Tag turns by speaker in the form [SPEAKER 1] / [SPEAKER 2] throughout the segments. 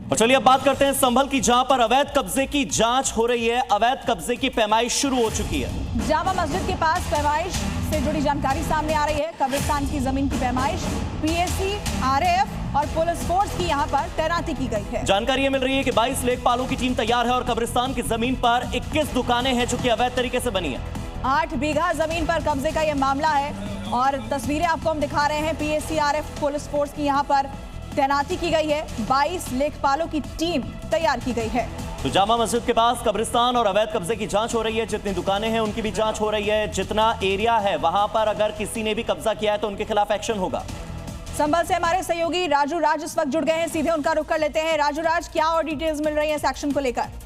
[SPEAKER 1] और चलिए अब बात करते हैं संभल की, जहां पर अवैध कब्जे की जांच हो रही है। अवैध कब्जे की पैमाइश शुरू हो चुकी है।
[SPEAKER 2] जामा मस्जिद के पास पैमाइश से जुड़ी जानकारी सामने आ रही है। कब्रिस्तान की जमीन की पैमाइश, पीएसी, आरएएफ और पुलिस फोर्स की यहां पर तैनाती की गई है।
[SPEAKER 1] जानकारी मिल रही है कि 22 लेखपालों की टीम तैयार है और कब्रिस्तान की जमीन पर 21 दुकानें हैं जो कि अवैध तरीके से बनी है।
[SPEAKER 2] 8 बीघा जमीन पर कब्जे का यह मामला है और तस्वीरें आपको हम दिखा रहे हैं। पीएसी, आरएएफ, पुलिस फोर्स की यहां पर तैनाती की गई है। 22 लेखपालों की टीम तैयार की गई है।
[SPEAKER 1] तो जामा मस्जिद के पास कब्रिस्तान और अवैध कब्जे की जांच हो रही है। जितनी दुकानें हैं उनकी भी जांच हो रही है। जितना एरिया है वहां पर अगर किसी ने भी कब्जा किया है तो उनके खिलाफ एक्शन होगा।
[SPEAKER 2] संभल से हमारे सहयोगी राजू राज इस वक्त जुड़ गए हैं, सीधे उनका रुख कर लेते हैं। राजू राज, क्या और डिटेल्स मिल रही है इस एक्शन को लेकर?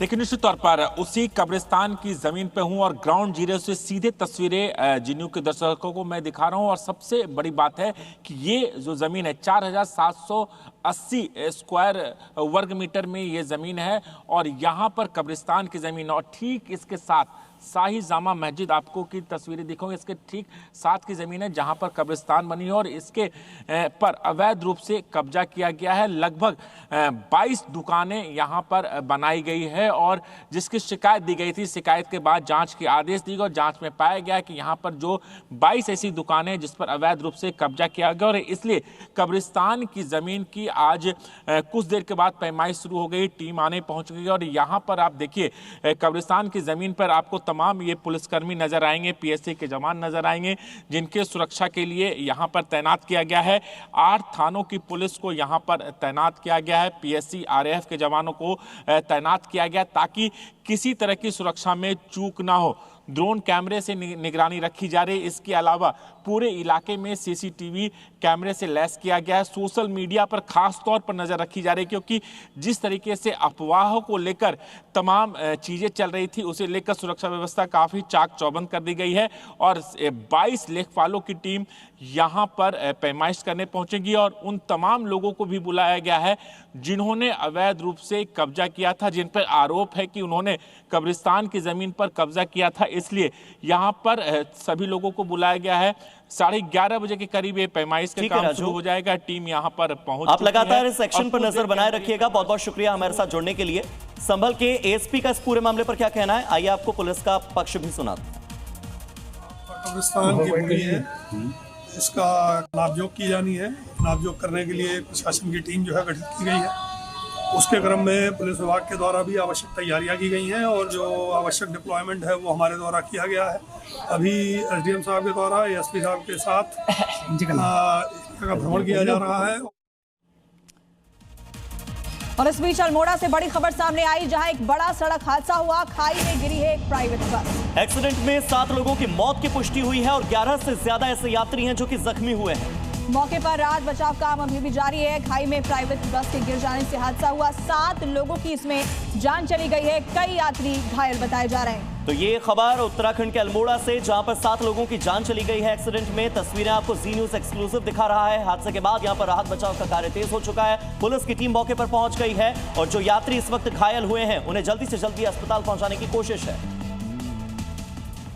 [SPEAKER 3] देखिए, निश्चित तौर पर उसी कब्रिस्तान की जमीन पे हूं और ग्राउंड जीरो से सीधे तस्वीरें जीन्यू के दर्शकों को मैं दिखा रहा हूं। और सबसे बड़ी बात है कि ये जो जमीन है 4780 स्क्वायर वर्ग मीटर में ये जमीन है और यहाँ पर कब्रिस्तान की जमीन और ठीक इसके साथ शाही जामा मस्जिद आपको की तस्वीरें दिखाऊंगी। इसके ठीक साथ की जमीन है जहां पर कब्रिस्तान बनी है और इसके पर अवैध रूप से कब्जा किया गया है। लगभग 22 दुकानें यहां पर बनाई गई है और जिसकी शिकायत दी गई थी, शिकायत के बाद जांच के आदेश दिए गए और जांच में पाया गया कि यहां पर जो 22 ऐसी दुकानें जिस पर अवैध रूप से कब्जा किया गया और इसलिए कब्रिस्तान की जमीन की आज कुछ देर के बाद पैमाइश शुरू हो गई, टीम आने पहुंच गई और यहाँ पर आप देखिए कब्रिस्तान की जमीन पर आपको तमाम ये पुलिसकर्मी नजर आएंगे, पीएससी के जवान नजर आएंगे जिनके सुरक्षा के लिए यहाँ पर तैनात किया गया है। 8 थानों की पुलिस को यहाँ पर तैनात किया गया है, पीएससी, आरएएफ के जवानों को तैनात किया गया ताकि किसी तरह की सुरक्षा में चूक ना हो। ड्रोन कैमरे से निगरानी रखी जा रही है। इसके अलावा पूरे इलाके में सीसीटीवी कैमरे से लैस किया गया है। सोशल मीडिया पर खास तौर पर नजर रखी जा रही है क्योंकि जिस तरीके से अफवाहों को लेकर तमाम चीजें चल रही थी उसे लेकर सुरक्षा व्यवस्था काफी चाक चौबंद कर दी गई है और 22 लेखपालों की टीम यहाँ पर पैमाइश करने पहुंचेगी और उन तमाम लोगों को भी बुलाया गया है जिन्होंने अवैध रूप से कब्जा किया था, जिन पर आरोप है कि उन्होंने कब्रिस्तान की जमीन पर कब्जा किया था। इसलिए यहाँ पर सभी लोगों को बुलाया गया है। 11:30 बजे के करीब ये पैमाइश का काम शुरू हो जाएगा। टीम यहाँ पर पहुंच
[SPEAKER 1] आप लगातार इस एक्शन पर नजर बनाए रखिएगा। बहुत बहुत शुक्रिया हमारे साथ जुड़ने के लिए। संभल के एएसपी का इस पूरे मामले पर क्या कहना है, आइए आपको पुलिस का पक्ष भी सुनाते हैं।
[SPEAKER 4] कब्रिस्तान की भूमि है, इसका नापजोक की जानी है। नापजोक करने के लिए प्रशासन की टीम जो है गठित की गई है। उसके क्रम में पुलिस विभाग के द्वारा भी आवश्यक तैयारियां की गई हैं और जो आवश्यक डिप्लॉयमेंट है वो हमारे द्वारा किया गया है। अभी एसडीएम साहब के द्वारा एएसपी साहब के साथ का भ्रमण किया जा रहा है।
[SPEAKER 2] और इस बीच अल्मोड़ा से बड़ी खबर सामने आई जहां एक बड़ा सड़क हादसा हुआ, खाई में गिरी है एक प्राइवेट बस।
[SPEAKER 1] एक्सीडेंट में 7 लोगों की मौत की पुष्टि हुई है और 11 से ज्यादा ऐसे यात्री हैं जो कि जख्मी हुए हैं।
[SPEAKER 2] मौके पर राहत बचाव काम अभी भी जारी है। खाई में प्राइवेट बस के गिर जाने से हादसा हुआ, 7 लोगों की इसमें जान चली गई है, कई यात्री घायल बताए जा रहे हैं।
[SPEAKER 1] तो ये खबर उत्तराखंड के अल्मोड़ा से, जहां पर 7 लोगों की जान चली गई है एक्सीडेंट में। तस्वीरें आपको जी न्यूज एक्सक्लूसिव दिखा रहा है। हादसे के बाद यहां पर राहत बचाव का कार्य तेज हो चुका है। पुलिस की टीम मौके पर पहुंच गई है और जो यात्री इस वक्त घायल हुए हैं उन्हें जल्दी से जल्दी अस्पताल पहुंचाने की कोशिश है।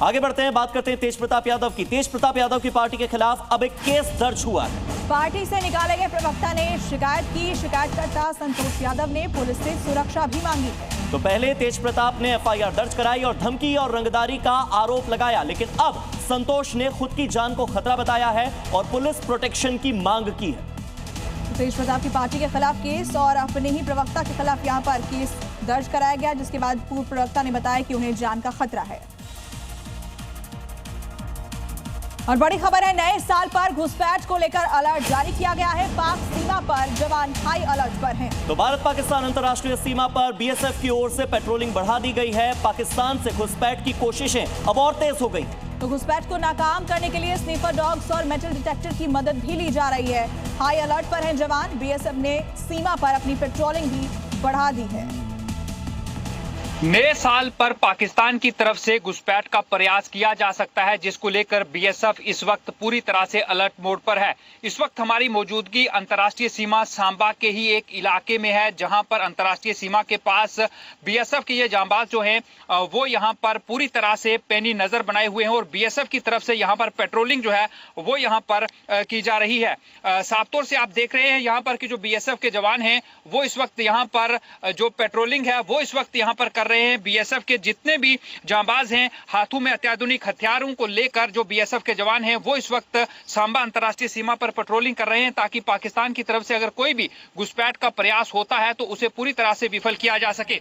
[SPEAKER 1] आगे बढ़ते हैं, बात करते हैं तेज प्रताप यादव की। तेज प्रताप यादव की पार्टी के खिलाफ अब एक केस दर्ज हुआ है।
[SPEAKER 2] पार्टी से निकाले गए प्रवक्ता ने शिकायत की। शिकायतकर्ता संतोष यादव ने पुलिस से सुरक्षा भी मांगी है।
[SPEAKER 1] तो पहले तेज प्रताप ने एफआईआर दर्ज कराई और धमकी और रंगदारी का आरोप लगाया, लेकिन अब संतोष ने खुद की जान को खतरा बताया है और पुलिस प्रोटेक्शन की मांग की है।
[SPEAKER 2] तेज प्रताप की पार्टी के खिलाफ केस और अपने ही प्रवक्ता के खिलाफ यहां पर केस दर्ज कराया गया, जिसके बाद पूर्व प्रवक्ता ने बताया कि उन्हें जान का खतरा है। और बड़ी खबर है, नए साल पर घुसपैठ को लेकर अलर्ट जारी किया गया है। पाक सीमा पर जवान हाई अलर्ट पर हैं।
[SPEAKER 1] तो भारत पाकिस्तान अंतर्राष्ट्रीय सीमा पर बीएसएफ की ओर से पेट्रोलिंग बढ़ा दी गई है। पाकिस्तान से घुसपैठ की कोशिशें अब और तेज हो गई।
[SPEAKER 2] तो घुसपैठ को नाकाम करने के लिए स्नीफर डॉग्स और मेटल डिटेक्टर की मदद भी ली जा रही है। हाई अलर्ट पर हैं जवान। बीएसएफ ने सीमा पर अपनी पेट्रोलिंग भी बढ़ा दी है।
[SPEAKER 5] नए साल पर पाकिस्तान की तरफ से घुसपैठ का प्रयास किया जा सकता है, जिसको लेकर बीएसएफ इस वक्त पूरी तरह से अलर्ट मोड पर है। इस वक्त हमारी मौजूदगी अंतर्राष्ट्रीय सीमा सांबा के ही एक इलाके में है, जहां पर अंतर्राष्ट्रीय सीमा के पास बीएसएफ के ये जांबाज जो हैं वो यहां पर पूरी तरह से पैनी नजर बनाए हुए हैं और बीएसएफ की तरफ से यहां पर पेट्रोलिंग जो है वो यहां पर की जा रही है। साफ तौर से आप देख रहे हैं यहां पर कि जो बीएसएफ के जवान हैं वो इस वक्त यहां पर जो पेट्रोलिंग है वो इस वक्त यहां पर कर रहे हैं। बीएसएफ के जितने भी जांबाज हैं हाथों में अत्याधुनिक हथियारों को लेकर जो बीएसएफ के जवान हैं वो इस वक्त सांबा अंतर्राष्ट्रीय सीमा पर पेट्रोलिंग कर रहे हैं, ताकि पाकिस्तान की तरफ से अगर कोई भी घुसपैठ का प्रयास होता है तो उसे पूरी तरह से विफल किया जा सके।